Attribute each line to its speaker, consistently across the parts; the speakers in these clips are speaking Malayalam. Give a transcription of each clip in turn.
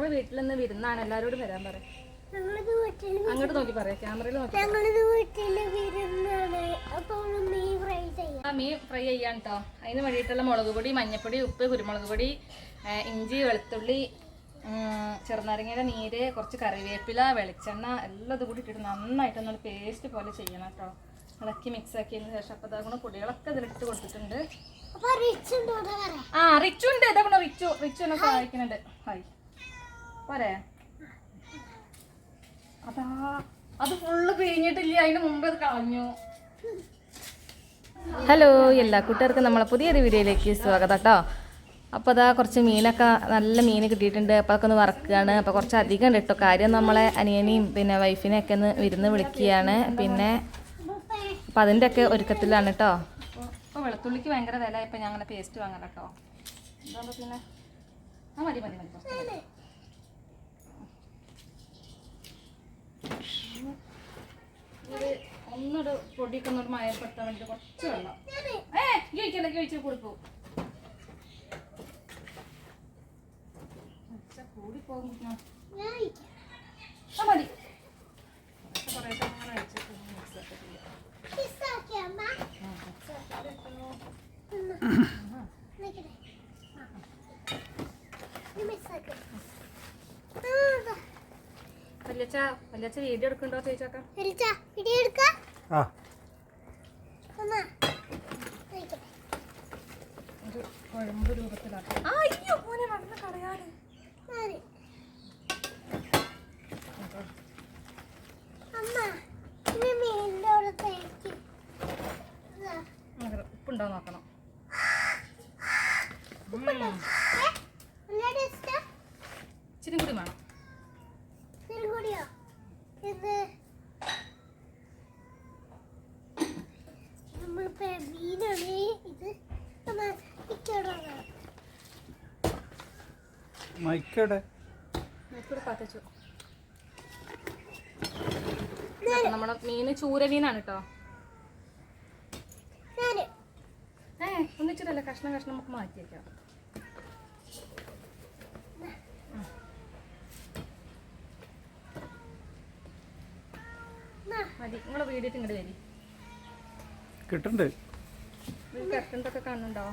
Speaker 1: ഞങ്ങൾ വീട്ടിൽ നിന്ന് വിരുന്നാണ്, എല്ലാവരോടും വരാൻ പറയാം. അങ്ങോട്ട് നോക്കി പറയാം, ക്യാമറയിൽ നോക്കി. മീൻ ഫ്രൈ ചെയ്യാൻ കേട്ടോ. അതിന് വേണ്ടിയിട്ടുള്ള മുളക് പൊടി, മഞ്ഞൾപ്പൊടി, ഉപ്പ്, കുരുമുളക് പൊടി, ഇഞ്ചി, വെളുത്തുള്ളി, ചെറുനാരങ്ങയുടെ നീര്, കുറച്ച് കറിവേപ്പില, വെളിച്ചെണ്ണ എല്ലാം ഇത് കൂടി ഇട്ടിട്ട് നന്നായിട്ടൊന്ന് പേസ്റ്റ് പോലെ ചെയ്യണം കേട്ടോ. ഇളക്കി മിക്സ് ആക്കിയതിന് ശേഷം അപ്പോൾ ഇതാകുന്ന പൊടികളൊക്കെ ഇതിലിട്ട് കൊടുത്തിട്ടുണ്ട്. ആ റിച്ചു ഉണ്ട്, ഇതാകണോ റിച്ചു എന്നെ സഹായിക്കുന്നുണ്ട്. ഹായ് പോരെ. അതാ അത് ഫുള്ള് പിഴിഞ്ഞിട്ടില്ല, അതിന് മുമ്പ് അത് കളഞ്ഞു. ഹലോ എല്ലാ കൂട്ടുകാർക്കും നമ്മളെ പുതിയൊരു വീഡിയോയിലേക്ക് സ്വാഗതം കേട്ടോ. അപ്പോൾ അതാ കുറച്ച് മീനൊക്കെ നല്ല മീൻ കിട്ടിയിട്ടുണ്ട്. അപ്പോൾ അതൊക്കെ ഒന്ന് വറക്കുകയാണ്. അപ്പോൾ കുറച്ച് അധികം ഉണ്ട് കേട്ടോ. കാര്യം നമ്മളെ അനിയനെയും പിന്നെ വൈഫിനെയൊക്കെ ഒന്ന് വിരുന്ന് വിളിക്കുകയാണ്. പിന്നെ അപ്പം അതിൻ്റെ ഒക്കെ ഒരുക്കത്തിലാണ് കേട്ടോ. അപ്പോൾ വെളുത്തുള്ളിക്ക് ഭയങ്കര വില. ഇപ്പം ഞാൻ അങ്ങനെ പേസ്റ്റ് വാങ്ങാം കേട്ടോ. എന്താകുമ്പോൾ പിന്നെ ആ മതി മതി മതി കുറച്ച് ഇത് ഒന്നൊരു പൊടിയൊക്കെ ഒന്നോട് മയപ്പെടുത്താൻ വേണ്ടിയിട്ട് കുറച്ച് വെള്ളം ചോദിച്ചു കൊടുക്കൂ. കൂടി പോകും മതി. കുറേ അങ്ങനെ വെച്ചിട്ട് മിക്സ് ആക്കിയിട്ടില്ല. വല്യച്ച വീഡിയോ എടുക്കണ്ടോ ചോദിച്ചോക്കാം. ഒരു കുഴമ്പ് രൂപത്തിലാക്കാം. അയ്യോ മോനെ നടന്ന് കളയാറ്. ഉപ്പുണ്ടോ നോക്കണം. ഇച്ചിരി കൂടി വേണം. നമ്മുടെ മീന് ചൂരമീനാണ് കേട്ടോ. ഒന്നിച്ചിട്ടല്ല, കഷ്ണം കഷ്ണം നമുക്ക് മാറ്റി വെക്കാം. മതി. നിങ്ങളെ വീഡിയോ ഇങ്ങോട്ട് വരി.
Speaker 2: കിട്ടണ്ടേ
Speaker 1: കറണ്ടൊക്കെ കാണുന്നുണ്ടോ?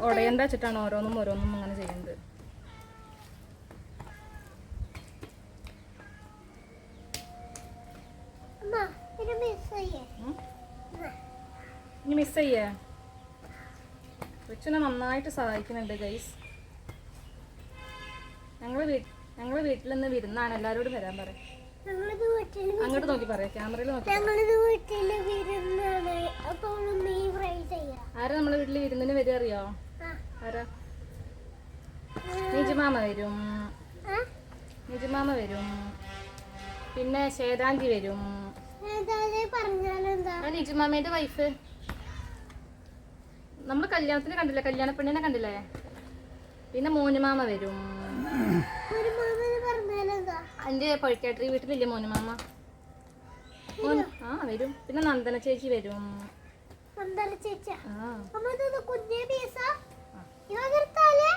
Speaker 1: ഉടയണ്ട വെച്ചിട്ടാണ് ഓരോന്നും ഓരോന്നും അങ്ങനെ ചെയ്യുന്നത്. ഇനി മിസ് ചെയ്യേ കൊച്ചിനെ നന്നായിട്ട് സഹായിക്കുന്നുണ്ട് ഗൈസ്. ഞങ്ങള് വീട്ടിൽ നിന്ന് വിരുന്നാണ്, എല്ലാവരോടും വരാൻ പറയാം. അങ്ങോട്ട് നോക്കി പറയാം, ക്യാമറയിൽ നോക്കി. ആരാ നമ്മളെ വീട്ടിൽ വിരുന്നിന് വരിക അറിയോ? ആരാ? നിജുമാമ വരും, പിന്നെ ശേതാന്തി വരും. നിജുമാമയുടെ വൈഫ്. നമ്മള് കല്യാണത്തിന് കണ്ടില്ലേ, കല്യാണ പെണ്ണിനെ കണ്ടില്ലേ? പിന്നെ മോനുമാമ വരും. എന്റെ പഴുക്കേട്ടറി വീട്ടിലില്ലേ മോനുമാമ? ആ വരും. പിന്നെ നന്ദന ചേച്ചി വരും.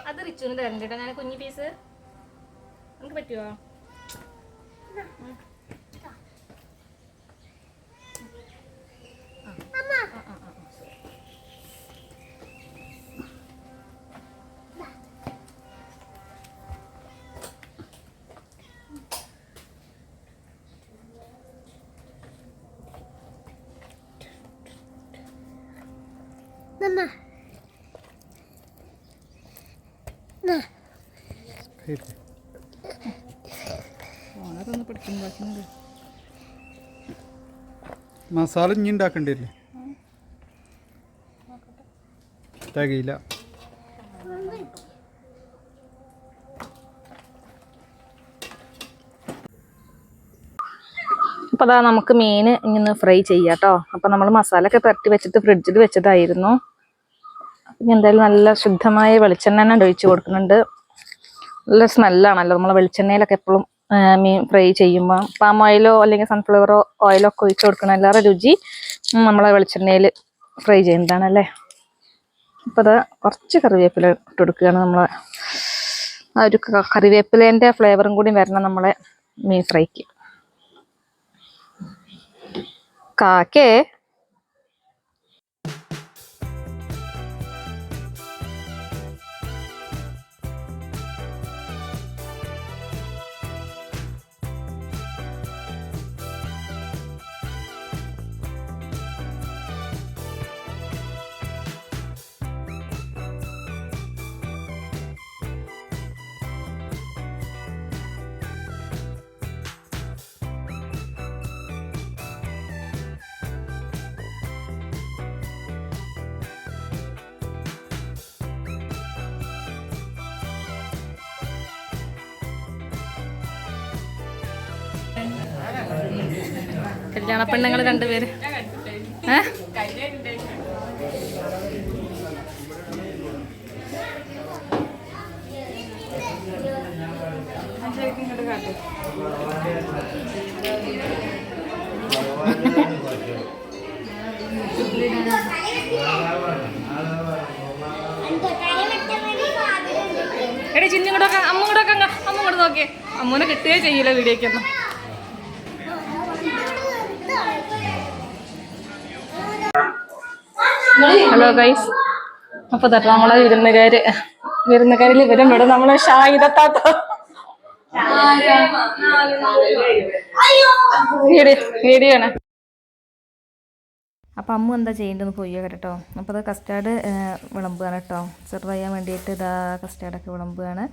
Speaker 1: അത് റിച്ചുവിന് തരണ്ട കേട്ടോ. ഞാൻ കുഞ്ഞി പീസ് നമുക്ക് പറ്റുമോ?
Speaker 2: മസാല ഇനി ഉണ്ടാക്കണ്ടല്ലേ? തികയില്ല.
Speaker 1: അപ്പോൾ അതാ നമുക്ക് മീൻ ഇങ്ങനെ ഫ്രൈ ചെയ്യാം കേട്ടോ. അപ്പോൾ നമ്മൾ മസാല ഒക്കെ പുരട്ടി വെച്ചിട്ട് ഫ്രിഡ്ജിൽ വെച്ചതായിരുന്നു. ഇനി എന്തായാലും നല്ല ശുദ്ധമായ വെളിച്ചെണ്ണ ഒഴിച്ച് കൊടുക്കുന്നുണ്ട്. നല്ല സ്മെല്ലാണല്ലോ നമ്മൾ വെളിച്ചെണ്ണയിലൊക്കെ എപ്പോഴും മീൻ ഫ്രൈ ചെയ്യുമ്പോൾ പാം ഓയിലോ അല്ലെങ്കിൽ സൺഫ്ലവർ ഓയിലോ ഒക്കെ ഒഴിച്ച് കൊടുക്കണം. എല്ലാവരുടെ രുചി നമ്മളെ വെളിച്ചെണ്ണയിൽ ഫ്രൈ ചെയ്യുന്നതാണല്ലേ. അപ്പോൾ അത് കുറച്ച് കറിവേപ്പില ഇട്ട് കൊടുക്കുകയാണ്. നമ്മളെ ആ ഒരു കറിവേപ്പിലേൻ്റെ ഫ്ലേവറും കൂടി വരണം നമ്മളെ മീൻ ഫ്രൈക്ക്. കാക്കേ കല്യാണ പെണ്ണുങ്ങൾ രണ്ടുപേര് എടേ ചിന്നി കൂടെ അമ്മ കൂടെ നോക്കിയേ. അമ്മൂനെ കിട്ടുകയേ ചെയ്യില്ല വീഡിയോക്കൊന്നും. ഹലോ ഗൈസ്, അപ്പൊ തട്ടോ നമ്മളെ വിരുന്നുകാരിൽ ഇവരും ഇവിടെ നമ്മളെ ഷാഹിദത്താത്ത വീഡിയോ ആണ്. അപ്പം അമ്മ എന്താ ചെയ്യേണ്ടതെന്ന് പോയി കേട്ടോ. അപ്പോൾ അത് കസ്റ്റാർഡ് വിളമ്പുകയാണ് കേട്ടോ. സെർവ് ചെയ്യാൻ വേണ്ടിയിട്ട് ഇതാ കസ്റ്റാർഡൊക്കെ വിളമ്പുകയാണ്.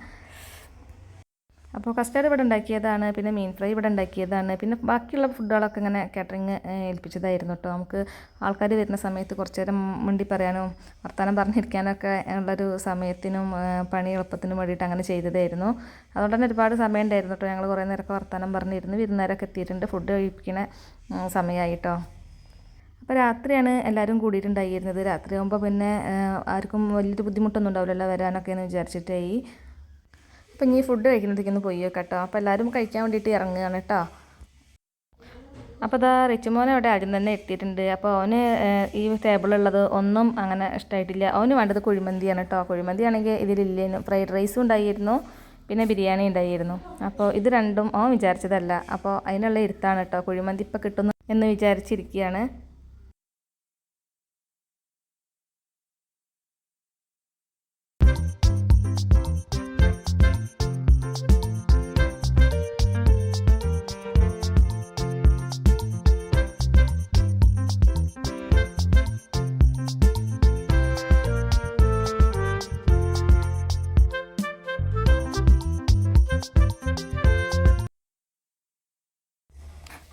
Speaker 1: അപ്പോൾ കസ്റ്റാർഡ് ഇവിടെ ഉണ്ടാക്കിയതാണ്, പിന്നെ മീൻ ഫ്രൈ ഇവിടെ ഉണ്ടാക്കിയതാണ്, പിന്നെ ബാക്കിയുള്ള ഫുഡുകളൊക്കെ ഇങ്ങനെ കാറ്ററിങ് ഏൽപ്പിച്ചതായിരുന്നു കേട്ടോ. നമുക്ക് ആൾക്കാർ വരുന്ന സമയത്ത് കുറച്ച് നേരം മുണ്ടി പറയാനും വർത്തമാനം പറഞ്ഞിരിക്കാനൊക്കെ ഉള്ളൊരു സമയത്തിനും പണി എളുപ്പത്തിനും വേണ്ടിയിട്ട് അങ്ങനെ ചെയ്തതായിരുന്നു. അതുകൊണ്ട് തന്നെ ഒരുപാട് സമയം ഉണ്ടായിരുന്നു കേട്ടോ. ഞങ്ങൾ കുറേ നേരമൊക്കെ വർത്തമാനം പറഞ്ഞിരുന്നു. വിരുന്നുകാരൊക്കെ എത്തിയിട്ടുണ്ട്. ഫുഡ് കഴിപ്പിക്കുന്ന സമയമായിട്ടോ. അപ്പോൾ രാത്രിയാണ് എല്ലാവരും കൂടിയിട്ടുണ്ടായിരുന്നത്. രാത്രിയാകുമ്പോൾ പിന്നെ ആർക്കും വലിയൊരു ബുദ്ധിമുട്ടൊന്നും ഉണ്ടാവില്ലല്ലോ വരാനൊക്കെ എന്ന് വിചാരിച്ചിട്ടായി. അപ്പം ഇനി ഫുഡ് കഴിക്കുന്നതിലേക്കൊന്ന് പോയി കേട്ടോ. അപ്പോൾ എല്ലാവരും കഴിക്കാൻ വേണ്ടിയിട്ട് ഇറങ്ങുകയാണ് കേട്ടോ. അപ്പോൾ അതാ റിച്ചുമോനെ അവിടെ ആദ്യം തന്നെ എത്തിയിട്ടുണ്ട്. അപ്പോൾ അവന് ഈ ടേബിളുള്ളത് ഒന്നും അങ്ങനെ ഇഷ്ടമായിട്ടില്ല. അവന് വേണ്ടത് കുഴിമന്തിയാണ് കേട്ടോ. കുഴിമന്തി ആണെങ്കിൽ ഇതിലില്ലേനു. ഫ്രൈഡ് റൈസും ഉണ്ടായിരുന്നു, പിന്നെ ബിരിയാണി ഉണ്ടായിരുന്നു. അപ്പോൾ ഇത് രണ്ടും അവൻ വിചാരിച്ചതല്ല. അപ്പോൾ അതിനുള്ള ഇരുത്താണ് കേട്ടോ. കുഴിമന്തി ഇപ്പോൾ കിട്ടുന്നു എന്ന് വിചാരിച്ചിരിക്കുകയാണ്.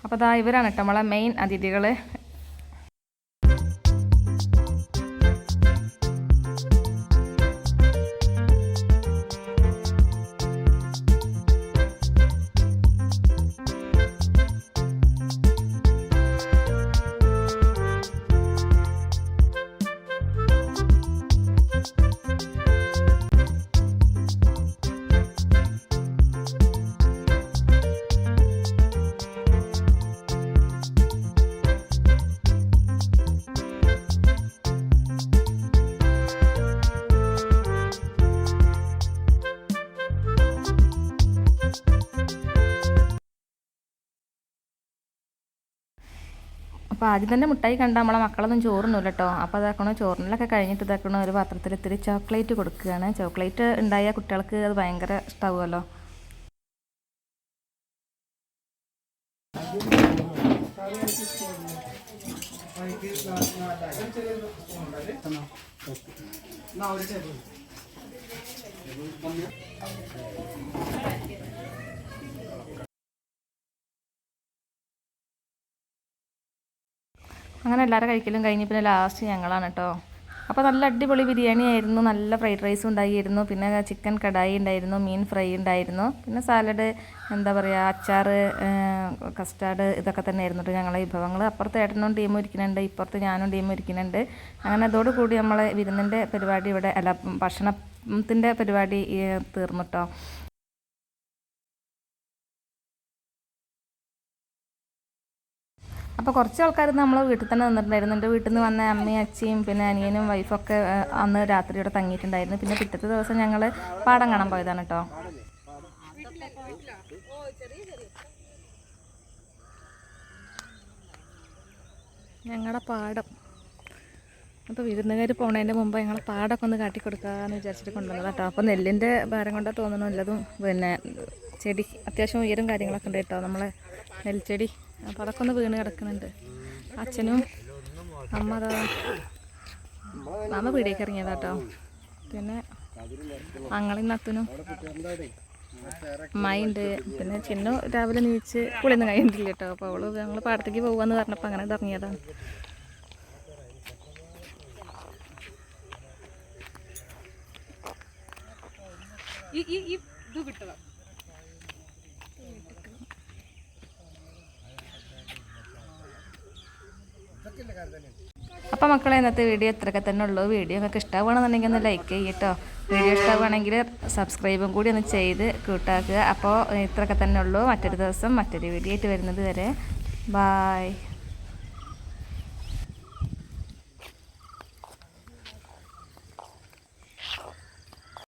Speaker 1: അപ്പോൾ അതാ ഇവരാണ് കേട്ടോ നമ്മളെ മെയിൻ അതിഥികൾ. അപ്പോൾ ആദ്യം തന്നെ മുട്ടായി കണ്ട നമ്മളെ മക്കളൊന്നും ചോറുന്നില്ല കേട്ടോ. അപ്പോൾ അതാക്കണോ ചോറിനൊക്കെ കഴിഞ്ഞിട്ട് ഇതാക്കണോ ഒരു പാത്രത്തിൽ ഇത്തിരി ചോക്ലേറ്റ് കൊടുക്കുകയാണ്. ചോക്ലേറ്റ് ഉണ്ടായ കുട്ടികൾക്ക് അത് ഭയങ്കര ഇഷ്ടമാവുമല്ലോ. അങ്ങനെ എല്ലാവരും കഴിക്കലും കഴിഞ്ഞ് പിന്നെ ലാസ്റ്റ് ഞങ്ങളാണ് കേട്ടോ. അപ്പോൾ നല്ല അടിപൊളി ബിരിയാണി ആയിരുന്നു, നല്ല ഫ്രൈഡ് റൈസും ഉണ്ടായിരുന്നു, പിന്നെ ചിക്കൻ കടായി ഉണ്ടായിരുന്നു, മീൻ ഫ്രൈ ഉണ്ടായിരുന്നു, പിന്നെ സാലഡ്, എന്താ പറയുക, അച്ചാർ, കസ്റ്റാർഡ്, ഇതൊക്കെ തന്നെ ആയിരുന്നു കേട്ടോ ഞങ്ങളെ വിഭവങ്ങൾ. അപ്പുറത്ത് ഏട്ടനും ടീമും ഇരിക്കുന്നുണ്ട്, ഇപ്പുറത്ത് ഞാനും ടീമും ഇരിക്കുന്നുണ്ട്. അങ്ങനെ അതോടുകൂടി നമ്മളെ വിരുന്നിൻ്റെ പരിപാടി ഇവിടെ ഭക്ഷണത്തിൻ്റെ പരിപാടി തീർന്നു കേട്ടോ. അപ്പോൾ കുറച്ച് ആൾക്കാർ നമ്മളെ വീട്ടിൽ തന്നെ നിന്നിട്ടുണ്ടായിരുന്നു. എൻ്റെ വീട്ടിൽ നിന്ന് വന്ന അമ്മയും അച്ഛയും പിന്നെ അനിയനും വൈഫൊക്കെ അന്ന് രാത്രി ഇവിടെ തങ്ങിയിട്ടുണ്ടായിരുന്നു. പിന്നെ പിറ്റത്തെ ദിവസം ഞങ്ങൾ പാടം കാണാൻ പോയതാണ് കേട്ടോ. ഞങ്ങളുടെ പാടം അപ്പോൾ വിരുന്നുകാർ പോണതിൻ്റെ മുമ്പ് ഞങ്ങൾ പാടമൊക്കെ ഒന്ന് കാട്ടിക്കൊടുക്കാമെന്ന് വിചാരിച്ചിട്ട് കൊണ്ടുവന്നത് കേട്ടോ. അപ്പോൾ നെല്ലിൻ്റെ ഭാരം കൊണ്ടാണ് തോന്നുന്നു എല്ലാതും. പിന്നെ ചെടി അത്യാവശ്യം ഉയരം കാര്യങ്ങളൊക്കെ ഉണ്ട് കേട്ടോ, നമ്മളെ നെൽച്ചെടി. അപ്പോൾ അതൊക്കെ ഒന്ന് വീണ് കിടക്കുന്നുണ്ട്. അച്ഛനും അമ്മ അതാ മാമ പീടിയേക്ക് ഇറങ്ങിയതാട്ടോ. പിന്നെ അങ്ങളിന്ന് അത്തനും അമ്മായിണ്ട്. പിന്നെ ചിന്നു രാവിലെ നീച്ച് കുളിയൊന്നും കഴിഞ്ഞിട്ടില്ല കേട്ടോ. അപ്പോൾ അവള് ഞങ്ങൾ പാടത്തേക്ക് പോകാമെന്ന് പറഞ്ഞപ്പോൾ അങ്ങനെ ഇറങ്ങിയതാണ്. ഇത് കിട്ടുക അപ്പോൾ മക്കളെ ഇന്നത്തെ വീഡിയോ ഇത്രയൊക്കെ തന്നെ ഉള്ളൂ. വീഡിയോ നിങ്ങൾക്ക് ഇഷ്ടമാണെന്നുണ്ടെങ്കിൽ ഒന്ന് ലൈക്ക് ചെയ്യട്ടോ. വീഡിയോ ഇഷ്ടമാണെങ്കിൽ സബ്സ്ക്രൈബും കൂടി ഒന്ന് ചെയ്ത് കൂട്ടാക്കുക. അപ്പോൾ ഇത്രയൊക്കെ തന്നെ ഉള്ളൂ. മറ്റൊരു ദിവസം മറ്റൊരു വീഡിയോ ആയിട്ട് വരുന്നത് വരെ ബായ്.